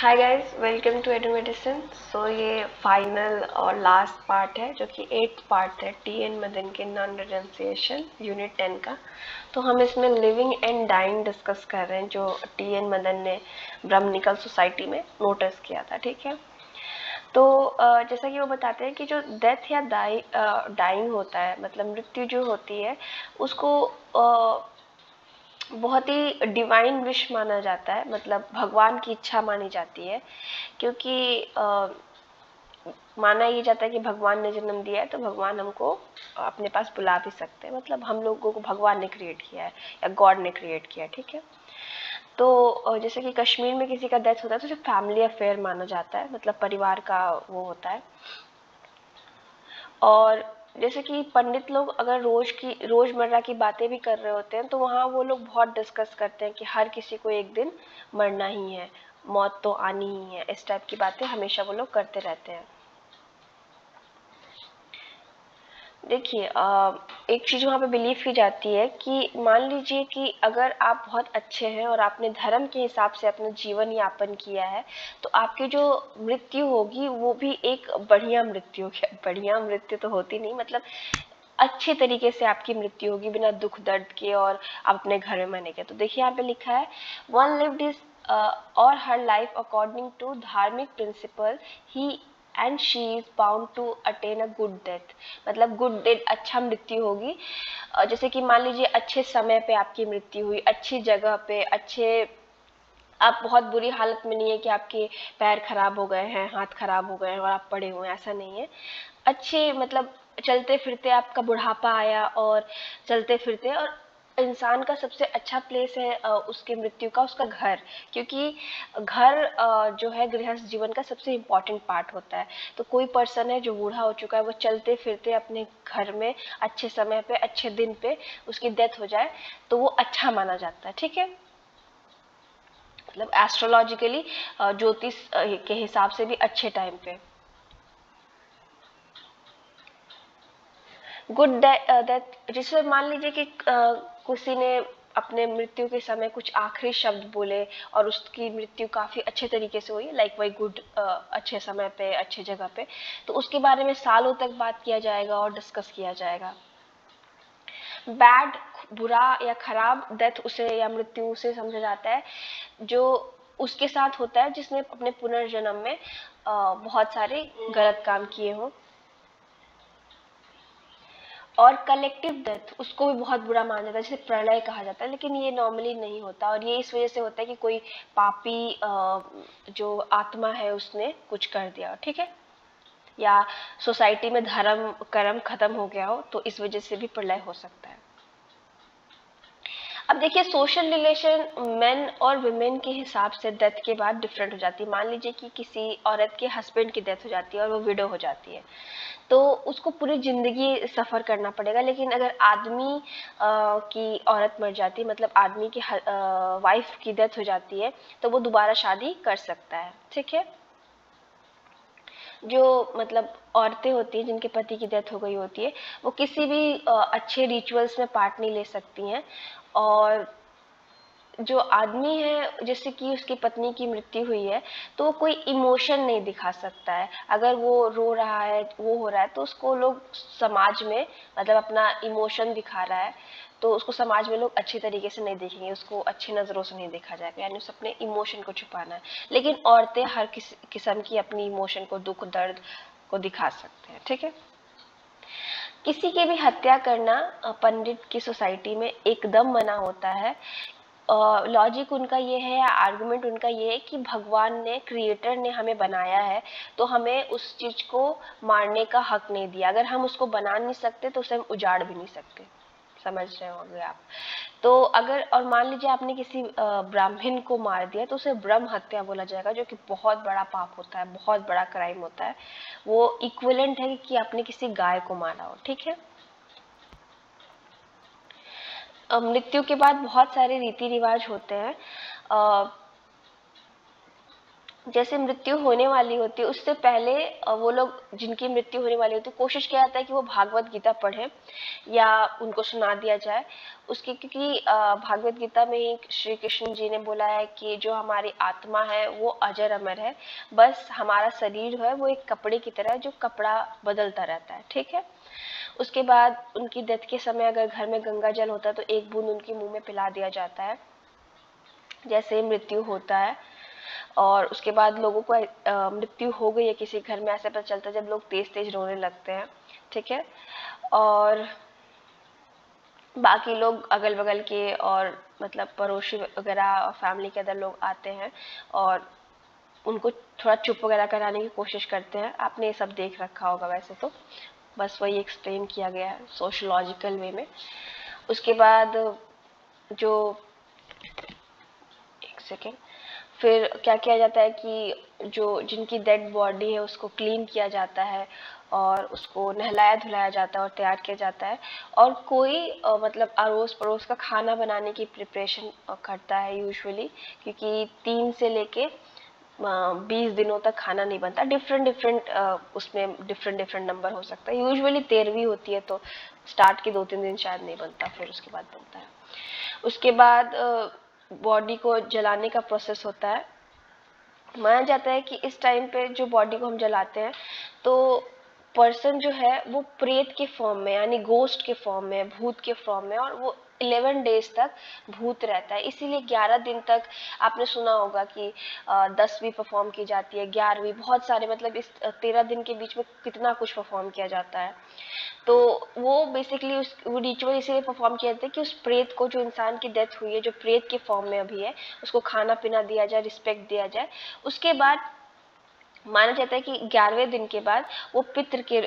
Hi guys, welcome to Edu Medicine. So ये final और last part है जो कि 8th पार्ट है टी.एन. मदन के नॉन रेनन्सिएशन यूनिट 10 का। तो हम इसमें लिविंग एंड डाइंग डिस्कस कर रहे हैं जो टी.एन. मदन ने ब्रह्मनिकल सोसाइटी में नोटिस किया था। ठीक है, तो जैसा कि वो बताते हैं कि जो डेथ या डाइंग होता है, मतलब मृत्यु जो होती है, उसको बहुत ही डिवाइन विश माना जाता है, मतलब भगवान की इच्छा मानी जाती है। क्योंकि माना ये जाता है कि भगवान ने जन्म दिया है तो भगवान हमको अपने पास बुला भी सकते हैं, मतलब हम लोगों को भगवान ने क्रिएट किया है या गॉड ने क्रिएट किया है। ठीक है, तो जैसे कि कश्मीर में किसी का डेथ होता है तो जो फैमिली अफेयर माना जाता है, मतलब परिवार का वो होता है। और जैसे कि पंडित लोग अगर रोजमर्रा की बातें भी कर रहे होते हैं तो वहाँ वो लोग बहुत डिस्कस करते हैं कि हर किसी को एक दिन मरना ही है, मौत तो आनी ही है। इस टाइप की बातें हमेशा वो लोग करते रहते हैं। देखिए, एक चीज़ वहाँ पे बिलीव की जाती है कि मान लीजिए कि अगर आप बहुत अच्छे हैं और आपने धर्म के हिसाब से अपना जीवन यापन किया है तो आपकी जो मृत्यु होगी वो भी एक बढ़िया मृत्यु होगी। बढ़िया मृत्यु तो होती नहीं, मतलब अच्छे तरीके से आपकी मृत्यु होगी बिना दुख दर्द के और आप अपने घर में मरेंगे। तो देखिए यहाँ पे लिखा है, one lived his or her life according to धार्मिक principle he and she is bound to attain a good death. मतलब गुड डेथ, अच्छा मृत्यु होगी। जैसे कि मान लीजिए अच्छे समय पे आपकी मृत्यु हुई, अच्छी जगह पे, आप बहुत बुरी हालत में नहीं है कि आपके पैर खराब हो गए हैं, हाथ खराब हो गए हैं और आप पड़े हुए हैं, ऐसा नहीं है। अच्छे, मतलब चलते फिरते आपका बुढ़ापा आया और चलते फिरते, और इंसान का सबसे अच्छा प्लेस है उसके मृत्यु का उसका घर। क्योंकि घर जो है गृहस्थ जीवन का सबसे इम्पोर्टेंट पार्ट होता है। तो कोई पर्सन है जो बूढ़ा हो चुका है, वो चलते फिरते अपने घर में अच्छे समय पे, अच्छे दिन पे उसकी डेथ हो जाए तो वो अच्छा माना जाता है। ठीक है, मतलब एस्ट्रोलॉजिकली, ज्योतिष के हिसाब से भी अच्छे टाइम पे गुड डेथ। जैसे मान लीजिए कि किसी ने अपने मृत्यु के समय कुछ आखिरी शब्द बोले और उसकी मृत्यु काफी अच्छे तरीके से हुई, लाइक वही गुड, अच्छे समय पे, अच्छे जगह पे, तो उसके बारे में सालों तक बात किया जाएगा और डिस्कस किया जाएगा। बैड, बुरा या खराब डेथ उसे या मृत्यु उसे समझा जाता है जो उसके साथ होता है जिसने अपने पुनर्जन्म में बहुत सारे गलत काम किए हों। और कलेक्टिव डेथ उसको भी बहुत बुरा माना जाता है, जिसे प्रलय कहा जाता है, लेकिन ये नॉर्मली नहीं होता। और ये इस वजह से होता है कि कोई पापी जो आत्मा है उसने कुछ कर दिया, ठीक है, या सोसाइटी में धर्म कर्म खत्म हो गया हो, तो इस वजह से भी प्रलय हो सकता है। अब देखिए, सोशल रिलेशन मेन और वुमेन के हिसाब से डेथ के बाद डिफरेंट हो जाती है। मान लीजिए कि किसी औरत के हस्बैंड की डेथ हो जाती है और वो विडो हो जाती है, तो उसको पूरी जिंदगी सफर करना पड़ेगा। लेकिन अगर आदमी की औरत मर जाती है, मतलब आदमी की वाइफ की डेथ हो जाती है, तो वो दोबारा शादी कर सकता है। ठीक है, जो मतलब औरतें होती हैं जिनके पति की डेथ हो गई होती है, वो किसी भी अच्छे रिचुअल्स में पार्ट नहीं ले सकती हैं। और जो आदमी है, जैसे कि उसकी पत्नी की मृत्यु हुई है, तो वो कोई इमोशन नहीं दिखा सकता है। अगर वो रो रहा है, वो हो रहा है, तो उसको लोग समाज में, मतलब अपना इमोशन दिखा रहा है, तो उसको समाज में लोग अच्छे तरीके से नहीं देखेंगे, उसको अच्छी नज़रों से नहीं देखा जाएगा, यानी उसे अपने इमोशन को छुपाना है। लेकिन औरतें हर किस्म की अपनी इमोशन को, दुख दर्द को दिखा सकते हैं। ठीक है, किसी की भी हत्या करना पंडित की सोसाइटी में एकदम मना होता है। लॉजिक उनका ये है, या आर्गुमेंट उनका ये है कि भगवान ने, क्रिएटर ने हमें बनाया है, तो हमें उस चीज को मारने का हक नहीं दिया। अगर हम उसको बना नहीं सकते तो उसे हम उजाड़ भी नहीं सकते। समझ रहे होंगे आप। तो अगर, और मान लीजिए आपने किसी ब्राह्मण को मार दिया तो उसे ब्रह्म हत्या बोला जाएगा, जो कि बहुत बड़ा पाप होता है, बहुत बड़ा क्राइम होता है। वो इक्विवेलेंट है कि आपने किसी गाय को मारा हो। ठीक है, मृत्यु के बाद बहुत सारे रीति रिवाज होते हैं। जैसे मृत्यु होने वाली होती है उससे पहले वो लोग जिनकी मृत्यु होने वाली होती है कोशिश किया जाता है कि वो भागवत गीता पढ़े या उनको सुना दिया जाए उसकी, क्योंकि भागवत गीता में ही श्री कृष्ण जी ने बोला है कि जो हमारी आत्मा है वो अजर अमर है, बस हमारा शरीर है वो एक कपड़े की तरह है जो कपड़ा बदलता रहता है, ठीक है। उसके बाद उनकी डेथ के समय अगर घर में गंगा जल होता है तो एक बूंद उनके मुंह में पिला दिया जाता है जैसे मृत्यु होता है। और उसके बाद लोगों को मृत्यु हो गई है किसी घर में ऐसे पता चलता है जब लोग तेज तेज रोने लगते हैं, ठीक है। और बाकी लोग अगल बगल के और मतलब पड़ोसी वगैरह और फैमिली के अंदर लोग आते हैं और उनको थोड़ा चुप वगैरह कराने की कोशिश करते हैं। आपने ये सब देख रखा होगा वैसे तो, बस वही एक्सप्लेन किया गया है सोशलॉजिकल वे में। उसके बाद जो एक सेकेंड, फिर क्या किया जाता है कि जो जिनकी डेड बॉडी है उसको क्लीन किया जाता है और उसको नहलाया धुलाया जाता है और तैयार किया जाता है। और कोई मतलब अड़ोस पड़ोस का खाना बनाने की प्रिपरेशन करता है यूजुअली, क्योंकि 3 से लेके 20 दिनों तक खाना नहीं बनता। डिफरेंट डिफरेंट उसमें डिफरेंट डिफरेंट नंबर हो सकता है। यूजुअली 13वीं होती है तो स्टार्ट के 2-3 दिन शायद नहीं बनता, फिर उसके बाद बनता है। उसके बाद बॉडी को जलाने का प्रोसेस होता है। माना जाता है कि इस टाइम पे जो बॉडी को हम जलाते हैं तो पर्सन जो है वो प्रेत के फॉर्म में यानी गोस्ट के फॉर्म में, भूत के फॉर्म में, और वो 11 डेज तक भूत रहता है। इसीलिए 11 दिन तक आपने सुना होगा कि 10वीं परफॉर्म की जाती है, 11वीं, बहुत सारे मतलब इस 13 दिन के बीच में कितना कुछ परफॉर्म किया जाता है। तो वो बेसिकली उस वो रिचुअल इसीलिए परफॉर्म किया जाता है कि उस प्रेत को, जो इंसान की डेथ हुई है जो प्रेत के फॉर्म में अभी है, उसको खाना पीना दिया जाए, रिस्पेक्ट दिया जाए। उसके बाद माना जाता है कि 11वें दिन के बाद वो पितृ के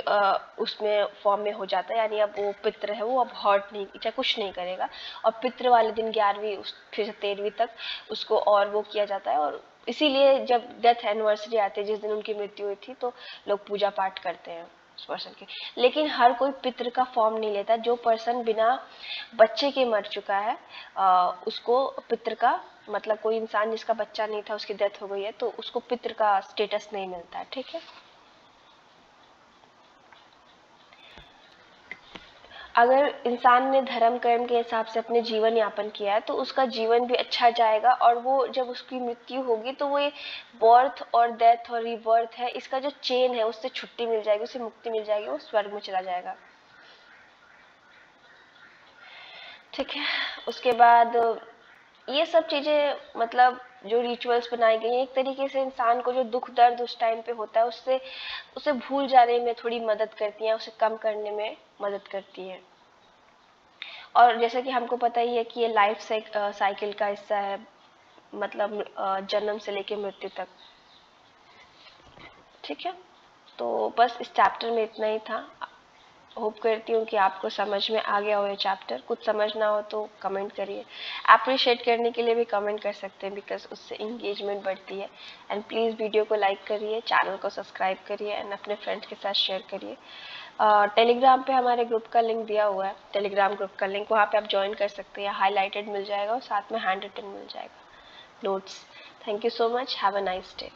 उसमें फॉर्म में हो जाता है, यानी अब वो पितृ है वो अब हर्ट नहीं, चाहे कुछ नहीं करेगा। और पितृ वाले दिन 11वीं फिर से 13वीं तक उसको और वो किया जाता है। और इसीलिए जब डेथ एनिवर्सरी आती है जिस दिन उनकी मृत्यु हुई थी तो लोग पूजा पाठ करते हैं उस पर्सन की। लेकिन हर कोई पितृ का फॉर्म नहीं लेता। जो पर्सन बिना बच्चे के मर चुका है उसको पितृ का, मतलब कोई इंसान जिसका बच्चा नहीं था उसकी डेथ हो गई है तो उसको पितृ का स्टेटस नहीं मिलता है, ठीक है। अगर इंसान ने धर्म कर्म के हिसाब से अपने जीवन यापन किया है तो उसका जीवन भी अच्छा जाएगा, और वो जब उसकी मृत्यु होगी तो वो ये बर्थ और डेथ और रिबर्थ है, इसका जो चेन है उससे छुट्टी मिल जाएगी, उसे मुक्ति मिल जाएगी, वो स्वर्ग में चला जाएगा, ठीक है। उसके बाद ये सब चीजें मतलब जो रिचुअल्स बनाई गई हैं एक तरीके से इंसान को जो दुख दर्द उस टाइम पे होता है उससे उसे भूल जाने में थोड़ी मदद करती हैं, उसे कम करने में मदद करती हैं। और जैसा कि हमको पता ही है कि ये लाइफ साइकिल का हिस्सा है, मतलब जन्म से लेके मृत्यु तक, ठीक है। तो बस इस चैप्टर में इतना ही था। होप करती हूँ कि आपको समझ में आ गया हो ये चैप्टर। कुछ समझ ना हो तो कमेंट करिए, अप्रिशिएट करने के लिए भी कमेंट कर सकते हैं, बिकॉज उससे इंगेजमेंट बढ़ती है। एंड प्लीज़ वीडियो को लाइक करिए, चैनल को सब्सक्राइब करिए एंड अपने फ्रेंड्स के साथ शेयर करिए। टेलीग्राम पे हमारे ग्रुप का लिंक दिया हुआ है, टेलीग्राम ग्रुप का लिंक, वहाँ पे आप ज्वाइन कर सकते हैं। हाईलाइटेड मिल जाएगा और साथ में हैंड रिटन मिल जाएगा notes. Thank you so much, have a nice day.